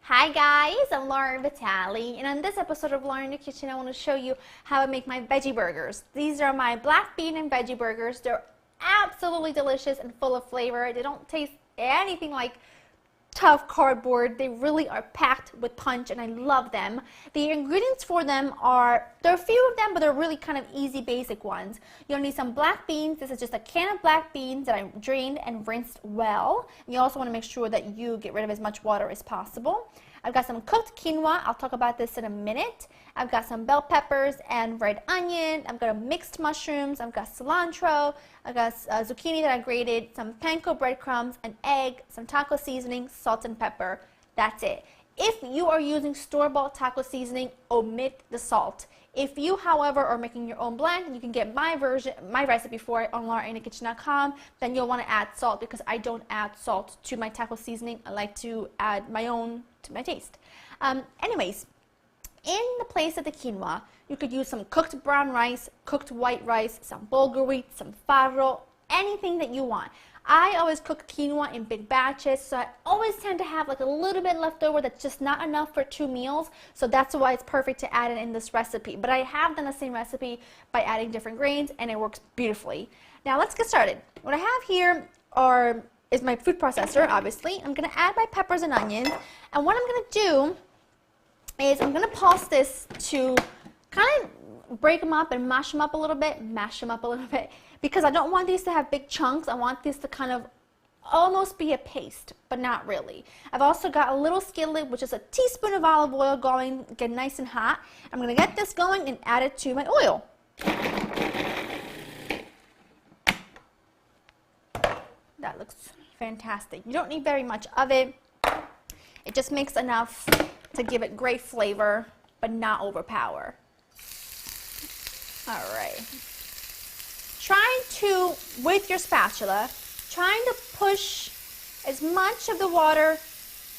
Hi guys, I'm Lauren Vitale, and on this episode of Lauren in the Kitchen, I want to show you how I make my veggie burgers. These are my black bean and veggie burgers. They're absolutely delicious and full of flavor. They don't taste anything like tough cardboard. They really are packed with punch, and I love them. The ingredients for them are, there are a few of them, but they're really kind of easy, basic ones. You'll need some black beans. This is just a can of black beans that I drained and rinsed well. You also want to make sure that you get rid of as much water as possible. I've got some cooked quinoa. I'll talk about this in a minute. I've got some bell peppers and red onion. I've got mixed mushrooms. I've got cilantro. I've got zucchini that I grated, some panko breadcrumbs, an egg, some taco seasoning, salt and pepper. That's it. If you are using store-bought taco seasoning, omit the salt. If you, however, are making your own blend, you can get my recipe for it on laureninthekitchen.com, then you'll want to add salt because I don't add salt to my taco seasoning. I like to add my own to my taste. Anyways, in the place of the quinoa, you could use some cooked brown rice, cooked white rice, some bulgur wheat, some farro, anything that you want. I always cook quinoa in big batches, so I always tend to have like a little bit left over that's just not enough for 2 meals, so that's why it's perfect to add it in this recipe. But I have done the same recipe by adding different grains, and it works beautifully. Now let's get started. What I have here is my food processor, obviously. I'm going to add my peppers and onions, and what I'm going to do is I'm going to pulse this to kind of break them up and mash them up a little bit, because I don't want these to have big chunks. I want these to kind of almost be a paste, but not really. I've also got a little skillet, which is a teaspoon of olive oil going, get nice and hot. I'm going to get this going and add it to my oil. That looks fantastic. You don't need very much of it. It just makes enough to give it great flavor, but not overpower. All right. Trying to, with your spatula, trying to push as much of the water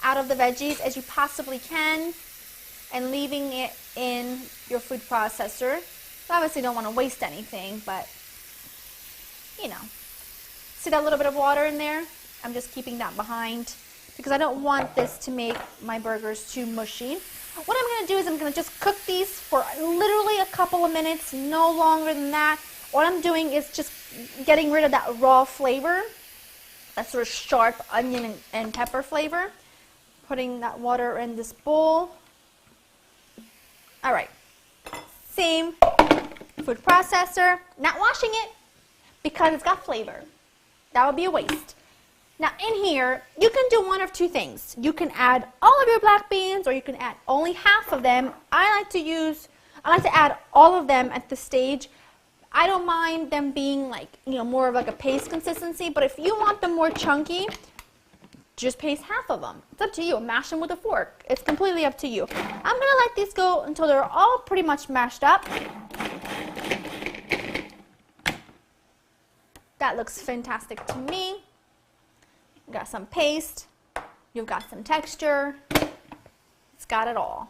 out of the veggies as you possibly can and leaving it in your food processor. So obviously don't want to waste anything, but you know. See that little bit of water in there? I'm just keeping that behind because I don't want this to make my burgers too mushy. What I'm going to do is I'm going to just cook these for literally a couple of minutes, no longer than that. What I'm doing is just getting rid of that raw flavor, that sort of sharp onion and pepper flavor. Putting that water in this bowl. All right, same food processor, not washing it because it's got flavor. That would be a waste. Now in here, you can do one of two things. You can add all of your black beans or you can add only half of them. I like to add all of them at this stage. I don't mind them being like, more of like a paste consistency, but if you want them more chunky, just paste half of them. It's up to you. Mash them with a fork. It's completely up to you. I'm going to let these go until they're all pretty much mashed up. That looks fantastic to me. You got some paste. You've got some texture. It's got it all.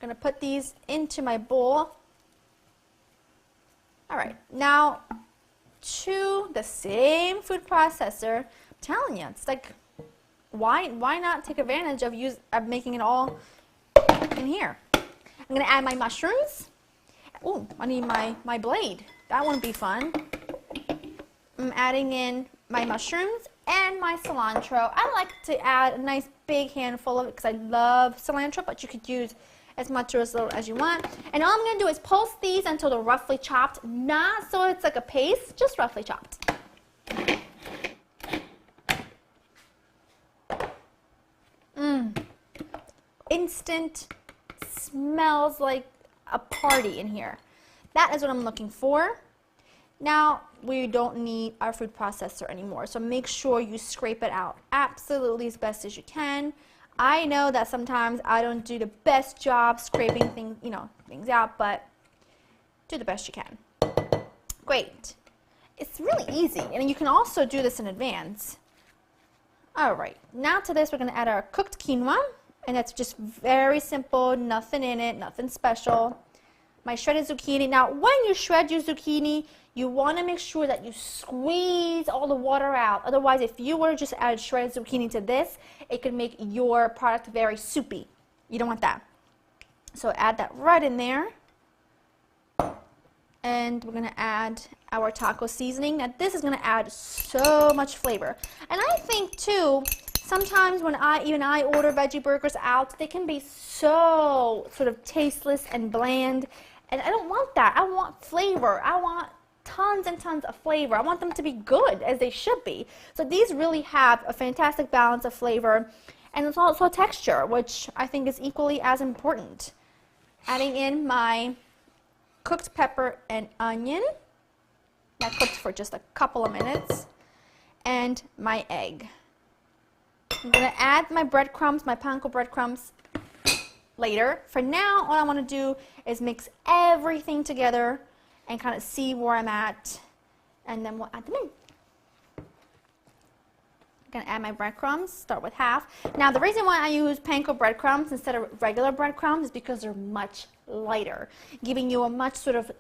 I'm going to put these into my bowl. All right, now to the same food processor. I'm telling you, it's like, why not take advantage of making it all in here? I'm going to add my mushrooms. Oh, I need my blade. That wouldn't be fun. I'm adding in my mushrooms and my cilantro. I like to add a nice big handful of it because I love cilantro, but you could use as much or as little as you want. And all I'm going to do is pulse these until they're roughly chopped, not so it's like a paste, just roughly chopped. Instant, smells like a party in here. That is what I'm looking for. Now, we don't need our food processor anymore, so make sure you scrape it out absolutely as best as you can. I know that sometimes I don't do the best job scraping things out, but do the best you can. Great. It's really easy, and you can also do this in advance. All right, now to this we're going to add our cooked quinoa, and it's just very simple, nothing in it, nothing special. my shredded zucchini. Now, when you shred your zucchini, you want to make sure that you squeeze all the water out. Otherwise, if you were to just add shredded zucchini to this, it could make your product very soupy. You don't want that. So add that right in there. And we're going to add our taco seasoning. Now, this is going to add so much flavor. And I think, too, sometimes when I order veggie burgers out, they can be so sort of tasteless and bland. And I don't want that. I want flavor. I want tons and tons of flavor. I want them to be good, as they should be. So these really have a fantastic balance of flavor. And it's also texture, which I think is equally as important. Adding in my cooked pepper and onion. That cooked for just a couple of minutes. And my egg. I'm going to add my breadcrumbs, my panko breadcrumbs, later. For now, all I want to do is mix everything together and kind of see where I'm at, and then we'll add them in. I'm going to add my breadcrumbs, start with half. Now, the reason why I use panko breadcrumbs instead of regular breadcrumbs is because they're much lighter, giving you a much sort of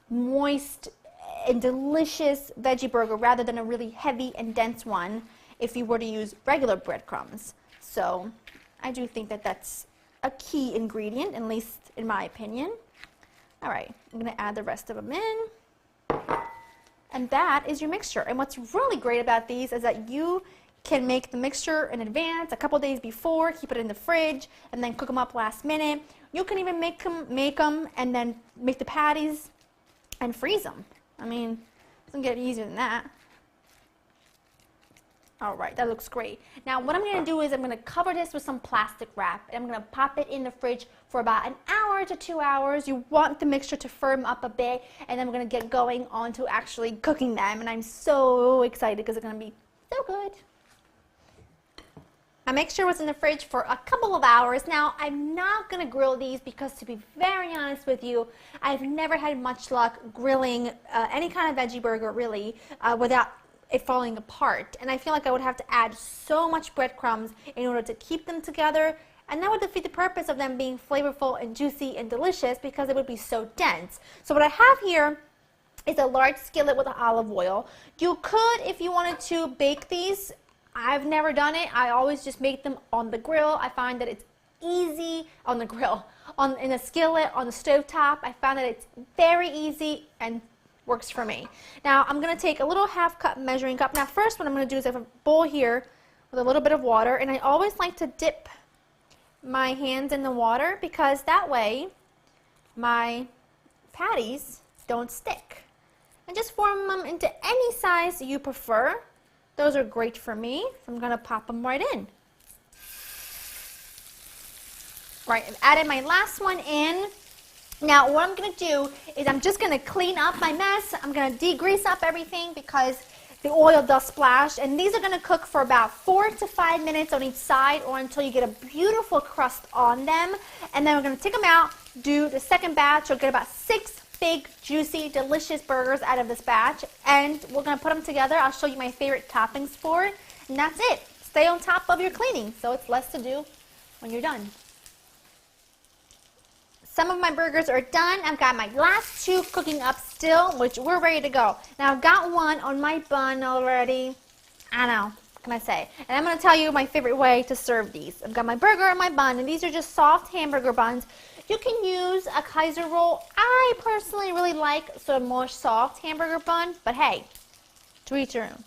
moist and delicious veggie burger rather than a really heavy and dense one if you were to use regular breadcrumbs. So I do think that that's a key ingredient, at least in my opinion. All right, I'm going to add the rest of them in. And that is your mixture. And what's really great about these is that you can make the mixture in advance, a couple days before, keep it in the fridge, and then cook them up last minute. You can even make them and then make the patties and freeze them. I mean, it doesn't get easier than that. All right, that looks great. Now, what I'm going to do is I'm going to cover this with some plastic wrap, and I'm going to pop it in the fridge for about an hour to 2 hours. You want the mixture to firm up a bit, and then we're going to get going on to actually cooking them, and I'm so excited because they're going to be so good. My mixture was in the fridge for a couple of hours. Now, I'm not going to grill these because, to be very honest with you, I've never had much luck grilling any kind of veggie burger, really, without it falling apart. And I feel like I would have to add so much breadcrumbs in order to keep them together, and that would defeat the purpose of them being flavorful and juicy and delicious because it would be so dense. So what I have here is a large skillet with olive oil. You could, if you wanted to, bake these. I've never done it. I always just make them on the grill. I find that it's easy on the grill. In a skillet, on the stove top, I found that it's very easy and works for me. Now, I'm going to take a little half-cup measuring cup. Now, first what I'm going to do is I have a bowl here with a little bit of water, and I always like to dip my hands in the water because that way my patties don't stick. And just form them into any size you prefer. Those are great for me, so I'm going to pop them right in. Right, I've added my last one in. Now, what I'm going to do is I'm just going to clean up my mess. I'm going to degrease up everything because the oil does splash. And these are going to cook for about 4 to 5 minutes on each side, or until you get a beautiful crust on them. And then we're going to take them out, do the second batch. You'll get about 6 big, juicy, delicious burgers out of this batch. And we're going to put them together. I'll show you my favorite toppings for it. And that's it. Stay on top of your cleaning so it's less to do when you're done. Some of my burgers are done. I've got my last 2 cooking up still, which we're ready to go. Now, I've got one on my bun already. I know, what can I say? And I'm going to tell you my favorite way to serve these. I've got my burger on my bun, and these are just soft hamburger buns. You can use a Kaiser roll. I personally really like sort of more soft hamburger bun, but hey, to each your own.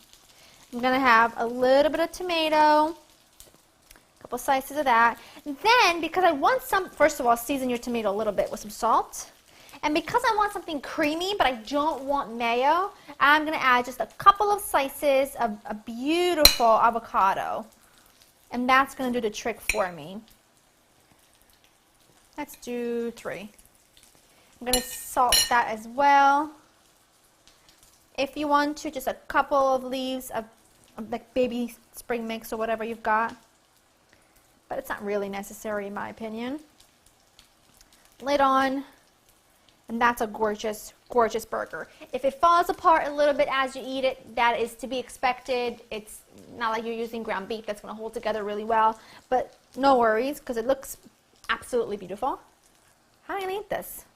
I'm going to have a little bit of tomato, couple slices of that. Then, because I want some, first of all, season your tomato a little bit with some salt. And because I want something creamy, but I don't want mayo, I'm going to add just a couple of slices of a beautiful avocado. And that's going to do the trick for me. Let's do 3. I'm going to salt that as well. If you want to, just a couple of leaves of like baby spring mix or whatever you've got. But it's not really necessary in my opinion. Lid on, and that's a gorgeous, gorgeous burger. If it falls apart a little bit as you eat it, that is to be expected. It's not like you're using ground beef that's going to hold together really well, but no worries because it looks absolutely beautiful. How am I going to eat this?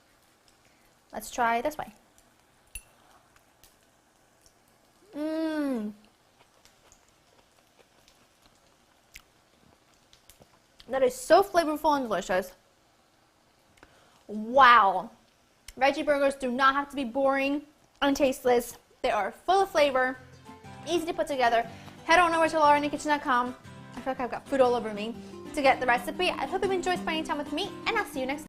Let's try this way. That is so flavorful and delicious. Wow. Veggie burgers do not have to be boring and tasteless. They are full of flavor, easy to put together. Head on over to laureninthekitchen.com. I feel like I've got food all over me to get the recipe. I hope you've enjoyed spending time with me, and I'll see you next time.